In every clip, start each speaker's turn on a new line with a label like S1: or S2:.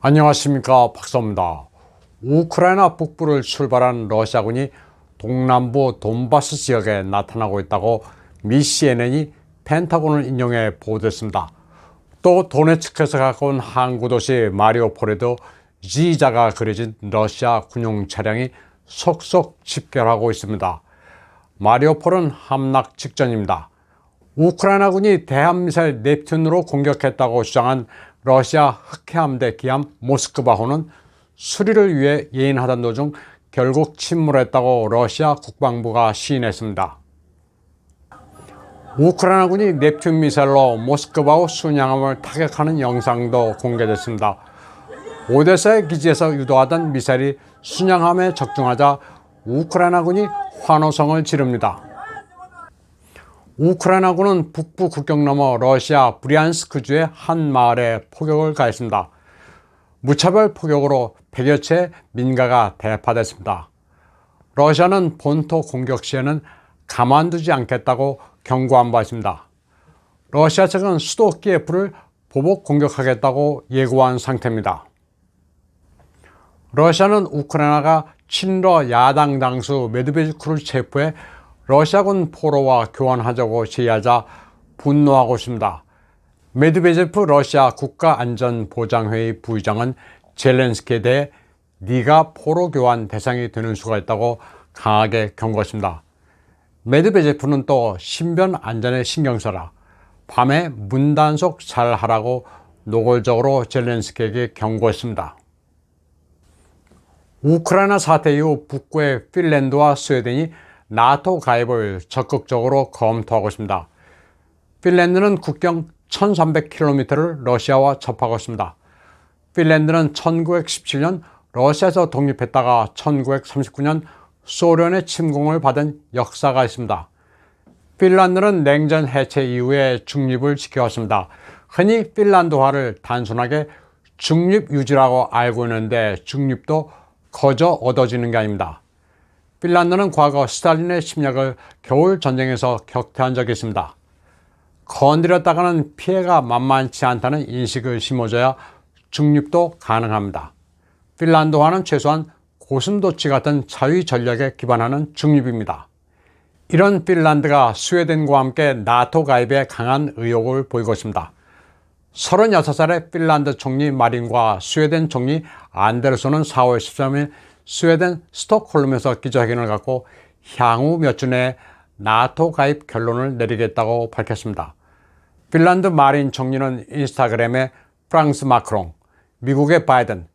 S1: 안녕하십니까, 박사입니다. 우크라이나 북부를 출발한 러시아군이 동남부 돈바스 지역에 나타나고 있다고 미 CNN이 펜타곤을 인용해 보도했습니다. 또 도네츠크에서 가까운 항구 도시 마리오폴에도 G자가 그려진 러시아 군용 차량이 속속 집결하고 있습니다. 마리오폴은 함락 직전입니다. 우크라이나군이 대함미사일 넵튠으로 공격했다고 주장한 러시아 흑해함대 기함 모스크바호는 수리를 위해 예인하던 도중 결국 침몰했다고 러시아 국방부가 시인했습니다. 우크라이나군이 넵튠 미사일로 모스크바호 순양함을 타격하는 영상도 공개됐습니다. 오데사의 기지에서 유도하던 미사일이 순양함에 적중하자 우크라이나군이 환호성을 지릅니다. 우크라이나군은 북부 국경 너머 러시아 브리안스크주의 한 마을에 포격을 가했습니다. 무차별 포격으로 100여 채 민가가 대파됐습니다. 러시아는 본토 공격 시에는 가만두지 않겠다고 경고한 바 있습니다. 러시아 측은 수도 키예프를 보복 공격하겠다고 예고한 상태입니다. 러시아는 우크라이나가 친러 야당 당수 메드베주크를 체포해 러시아군 포로와 교환하자고 제의하자 분노하고 있습니다. 메드베제프 러시아 국가안전보장회의 부의장은 젤렌스키에 대해 네가 포로 교환 대상이 되는 수가 있다고 강하게 경고했습니다. 메드베제프는 또 신변 안전에 신경 써라, 밤에 문단속 잘 하라고 노골적으로 젤렌스키에게 경고했습니다. 우크라이나 사태 이후 북부의 핀란드와 스웨덴이 나토 가입을 적극적으로 검토하고 있습니다. 핀란드는 국경 1300km를 러시아와 접하고 있습니다. 핀란드는 1917년 러시아에서 독립했다가 1939년 소련의 침공을 받은 역사가 있습니다. 핀란드는 냉전 해체 이후에 중립을 지켜왔습니다. 흔히 핀란드화를 단순하게 중립유지라고 알고 있는데 중립도 거저 얻어지는 게 아닙니다. 핀란드는 과거 스탈린의 침략을 겨울전쟁에서 격퇴한 적이 있습니다. 건드렸다가는 피해가 만만치 않다는 인식을 심어줘야 중립도 가능합니다. 핀란드화는 최소한 고슴도치 같은 자위 전략에 기반하는 중립입니다. 이런 핀란드가 스웨덴과 함께 나토 가입에 강한 의욕을 보이고 있습니다. 36살의 핀란드 총리 마린과 스웨덴 총리 안데르손은 4월 13일 스웨덴 스톡홀름에서 기자회견을 갖고 향후 몇 주 내에 나토 가입 결론을 내리겠다고 밝혔습니다. 핀란드 마린 총리는 인스타그램에 프랑스 마크롱, 미국의 바이든,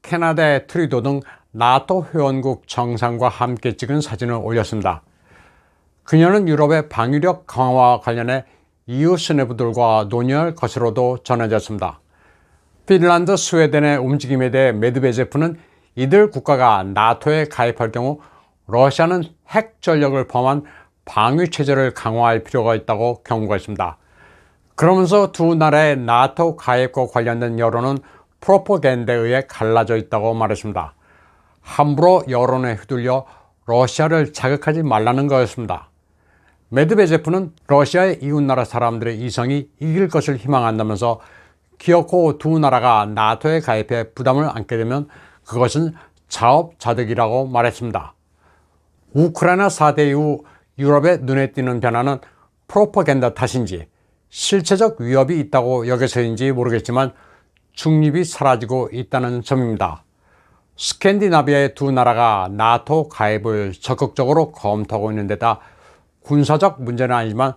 S1: 캐나다의 트루도 등 나토 회원국 정상과 함께 찍은 사진을 올렸습니다. 그녀는 유럽의 방위력 강화와 관련해 EU 수뇌부들과 논의할 것으로도 전해졌습니다. 핀란드, 스웨덴의 움직임에 대해 메드베제프는 이들 국가가 나토에 가입할 경우 러시아는 핵 전력을 포함한 방위 체제를 강화할 필요가 있다고 경고했습니다. 그러면서 두 나라의 나토 가입과 관련된 여론은 프로파간다에 의해 갈라져 있다고 말했습니다. 함부로 여론에 휘둘려 러시아를 자극하지 말라는 거였습니다. 메드베제프는 러시아의 이웃나라 사람들의 이성이 이길 것을 희망한다면서 기어코 두 나라가 나토에 가입해 부담을 안게 되면 그것은 자업자득이라고 말했습니다. 우크라이나 사태 이후 유럽의 눈에 띄는 변화는 프로파간다 탓인지 실체적 위협이 있다고 여겨서인지 모르겠지만 중립이 사라지고 있다는 점입니다. 스캔디나비아의 두 나라가 나토 가입을 적극적으로 검토하고 있는 데다 군사적 문제는 아니지만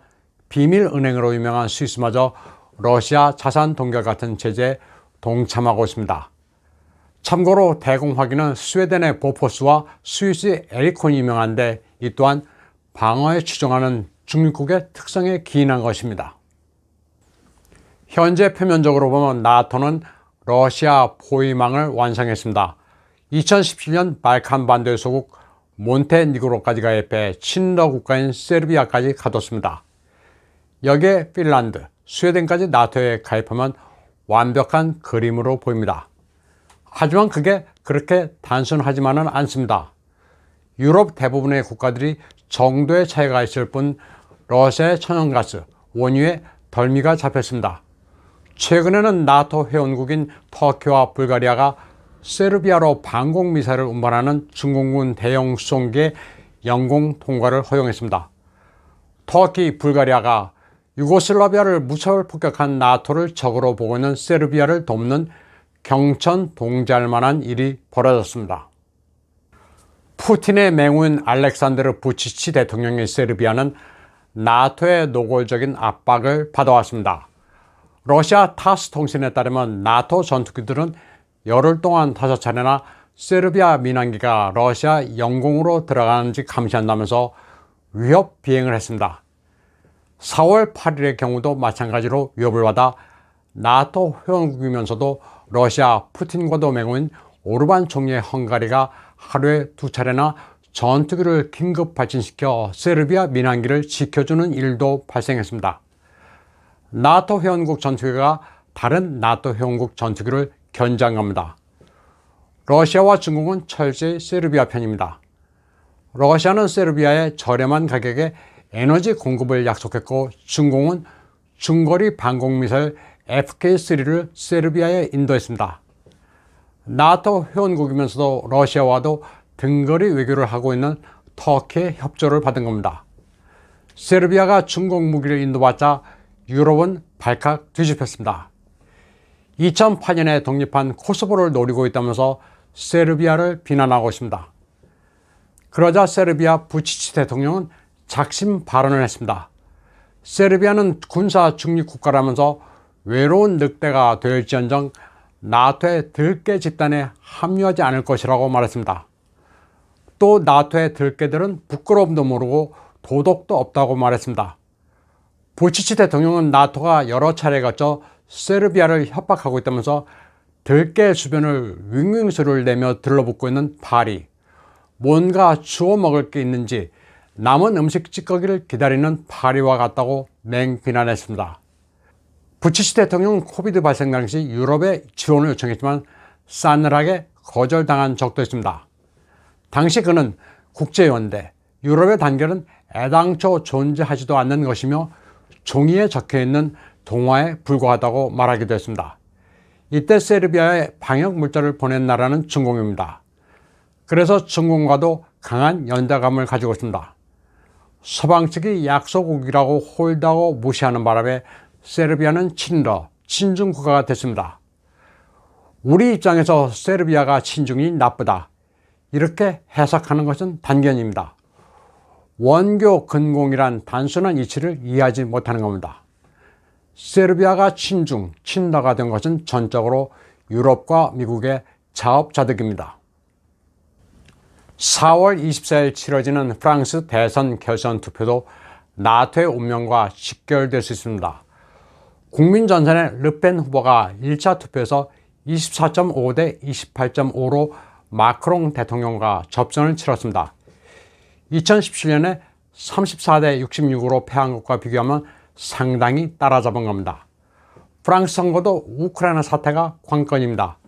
S1: 비밀은행으로 유명한 스위스마저 러시아 자산 동결 같은 제재에 동참하고 있습니다. 참고로 대공화기는 스웨덴의 보포스와 스위스의 에리콘이 유명한데 이 또한 방어에 추종하는 중립국의 특성에 기인한 것입니다. 현재 표면적으로 보면 나토는 러시아 포위망을 완성했습니다. 2017년 발칸 반도의 소국 몬테니그로까지 가입해 친러 국가인 세르비아까지 가뒀습니다. 여기에 핀란드, 스웨덴까지 나토에 가입하면 완벽한 그림으로 보입니다. 하지만 그게 그렇게 단순하지만은 않습니다. 유럽 대부분의 국가들이 정도의 차이가 있을 뿐 러시아의 천연가스, 원유에 덜미가 잡혔습니다. 최근에는 나토 회원국인 터키와 불가리아가 세르비아로 방공미사일을 운반하는 중공군 대형 수송기의 영공 통과를 허용했습니다. 터키, 불가리아가 유고슬라비아를 무차별 폭격한 나토를 적으로 보고 있는 세르비아를 돕는 경천 동지할 만한 일이 벌어졌습니다. 푸틴의 맹우인 알렉산드르 부치치 대통령의 세르비아는 나토의 노골적인 압박을 받아왔습니다. 러시아 타스 통신에 따르면 나토 전투기들은 열흘 동안 5차례나 세르비아 민항기가 러시아 영공으로 들어가는지 감시한다면서 위협 비행을 했습니다. 4월 8일의 경우도 마찬가지로 위협을 받아 나토 회원국이면서도 러시아 푸틴과도 맹우인 오르반 총리의 헝가리가 하루에 2차례나 전투기를 긴급 발진시켜 세르비아 민항기를 지켜주는 일도 발생했습니다. 나토 회원국 전투기가 다른 나토 회원국 전투기를 견제한 겁니다. 러시아와 중국은 철저히 세르비아 편입니다. 러시아는 세르비아에 저렴한 가격에 에너지 공급을 약속했고, 중공은 중거리 방공미사일 FK3를 세르비아에 인도했습니다. 나토 회원국이면서도 러시아와도 등거리 외교를 하고 있는 터키의 협조를 받은 겁니다. 세르비아가 중국 무기를 인도받자 유럽은 발칵 뒤집혔습니다. 2008년에 독립한 코소보를 노리고 있다면서 세르비아를 비난하고 있습니다. 그러자 세르비아 부치치 대통령은 작심 발언을 했습니다. 세르비아는 군사 중립국가라면서 외로운 늑대가 될지언정 나토의 들개 집단에 합류하지 않을 것이라고 말했습니다. 또 나토의 들개들은 부끄러움도 모르고 도덕도 없다고 말했습니다. 부치치 대통령은 나토가 여러 차례에 걸쳐 세르비아를 협박하고 있다면서 들개 주변을 윙윙 소리를 내며 들러붙고 있는 파리, 뭔가 주워 먹을 게 있는지 남은 음식 찌꺼기를 기다리는 파리와 같다고 맹비난했습니다. 부치치 대통령은 코비드 발생 당시 유럽에 지원을 요청했지만 싸늘하게 거절당한 적도 있습니다. 당시 그는 국제연대, 유럽의 단결은 애당초 존재하지도 않는 것이며 종이에 적혀있는 동화에 불과하다고 말하기도 했습니다. 이때 세르비아에 방역 물자를 보낸 나라는 중공입니다. 그래서 중공과도 강한 연대감을 가지고 있습니다. 서방 측이 약소국이라고 홀드하고 무시하는 바람에 세르비아는 친중 국가가 됐습니다. 우리 입장에서 세르비아가 친중이 나쁘다, 이렇게 해석하는 것은 단견입니다. 원교 근공이란 단순한 이치를 이해하지 못하는 겁니다. 세르비아가 친러가 된 것은 전적으로 유럽과 미국의 자업자득입니다. 4월 24일 치러지는 프랑스 대선 결선 투표도 나토의 운명과 직결될 수 있습니다. 국민전선의 르펜 후보가 1차 투표에서 24.5 대 28.5로 마크롱 대통령과 접전을 치렀습니다. 2017년에 34대 66으로 패한 것과 비교하면 상당히 따라잡은 겁니다. 프랑스 선거도 우크라이나 사태가 관건입니다.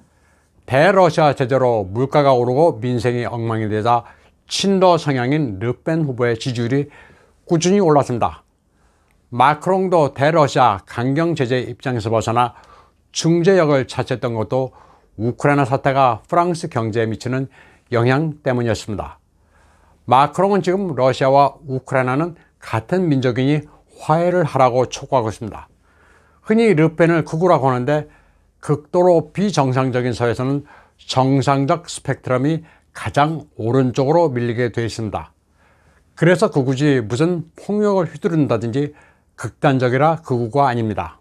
S1: 대러시아 제재로 물가가 오르고 민생이 엉망이 되자 친러 성향인 르펜 후보의 지지율이 꾸준히 올랐습니다. 마크롱도 대러시아 강경 제재 입장에서 벗어나 중재역을 차지했던 것도 우크라이나 사태가 프랑스 경제에 미치는 영향 때문이었습니다. 마크롱은 지금 러시아와 우크라이나는 같은 민족이니 화해를 하라고 촉구하고 있습니다. 흔히 르펜을 극우라고 하는데 극도로 비정상적인 사회에서는 정상적 스펙트럼이 가장 오른쪽으로 밀리게 되어 있습니다. 그래서 극우지 무슨 폭력을 휘두른다든지 극단적이라 극우가 아닙니다.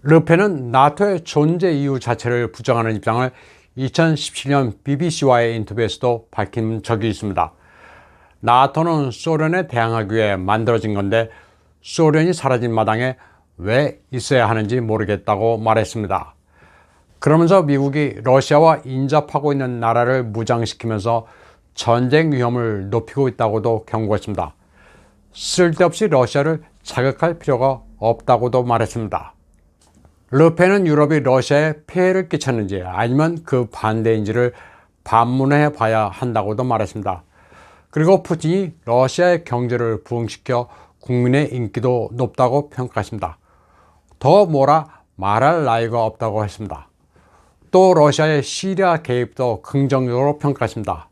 S1: 르펜은 나토의 존재 이유 자체를 부정하는 입장을 2017년 BBC와의 인터뷰에서도 밝힌 적이 있습니다. 나토는 소련에 대항하기 위해 만들어진 건데 소련이 사라진 마당에 왜 있어야 하는지 모르겠다고 말했습니다. 그러면서 미국이 러시아와 인접하고 있는 나라를 무장시키면서 전쟁 위험을 높이고 있다고도 경고했습니다. 쓸데없이 러시아를 자극할 필요가 없다고도 말했습니다. 르펜은 유럽이 러시아에 피해를 끼쳤는지 아니면 그 반대인지를 반문해 봐야 한다고도 말했습니다. 그리고 푸틴이 러시아의 경제를 부흥시켜 국민의 인기도 높다고 평가했습니다. 더 뭐라 말할 나위가 없다고 했습니다. 또 러시아의 시리아 개입도 긍정적으로 평가했습니다.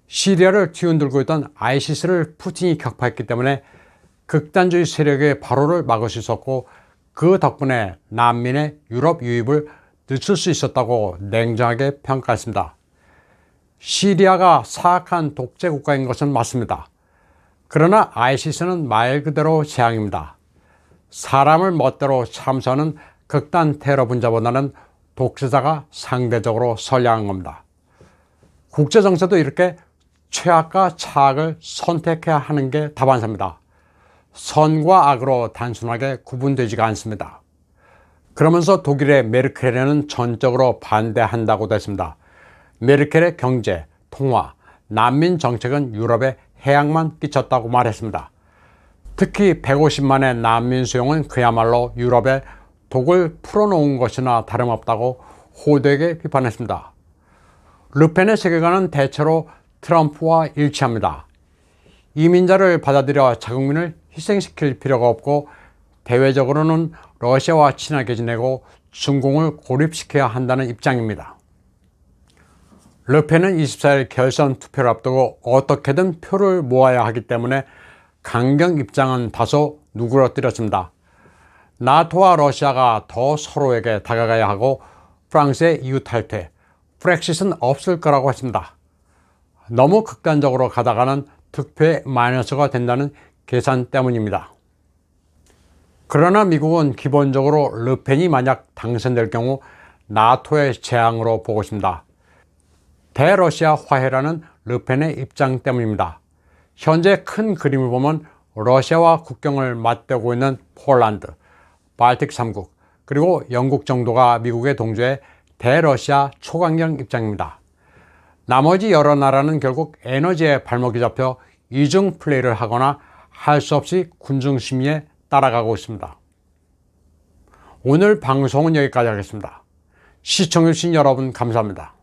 S1: 시리아를 뒤흔들고 있던 아이시스를 푸틴이 격파했기 때문에 극단주의 세력의 발호를 막을 수 있었고, 그 덕분에 난민의 유럽 유입을 늦출 수 있었다고 냉정하게 평가했습니다. 시리아가 사악한 독재 국가인 것은 맞습니다. 그러나 아이시스는 말 그대로 재앙입니다. 사람을 멋대로 참수하는 극단 테러 분자보다는 독재자가 상대적으로 선량한 겁니다. 국제정세도 이렇게 최악과 차악을 선택해야 하는 게 다반사입니다. 선과 악으로 단순하게 구분되지가 않습니다. 그러면서 독일의 메르켈은 전적으로 반대한다고도 했습니다. 메르켈의 경제, 통화, 난민 정책은 유럽에 해악만 끼쳤다고 말했습니다. 특히 150만의 난민 수용은 그야말로 유럽에 독을 풀어놓은 것이나 다름없다고 호되게 비판했습니다. 르펜의 세계관은 대체로 트럼프와 일치합니다. 이민자를 받아들여 자국민을 희생시킬 필요가 없고, 대외적으로는 러시아와 친하게 지내고 중공을 고립시켜야 한다는 입장입니다. 르펜은 24일 결선 투표를 앞두고 어떻게든 표를 모아야 하기 때문에 강경 입장은 다소 누그러뜨렸습니다. 나토와 러시아가 더 서로에게 다가가야 하고, 프랑스의 EU 탈퇴, 브렉시트는 없을 거라고 했습니다. 너무 극단적으로 가다가는 득표에 마이너스가 된다는 계산 때문입니다. 그러나 미국은 기본적으로 르펜이 만약 당선될 경우 나토의 재앙으로 보고 있습니다. 대러시아 화해라는 르펜의 입장 때문입니다. 현재 큰 그림을 보면 러시아와 국경을 맞대고 있는 폴란드, 발틱 3국, 그리고 영국 정도가 미국의 동조에 대러시아 초강경 입장입니다. 나머지 여러 나라는 결국 에너지에 발목이 잡혀 이중 플레이를 하거나 할 수 없이 군중 심리에 따라가고 있습니다. 오늘 방송은 여기까지 하겠습니다. 시청해주신 여러분 감사합니다.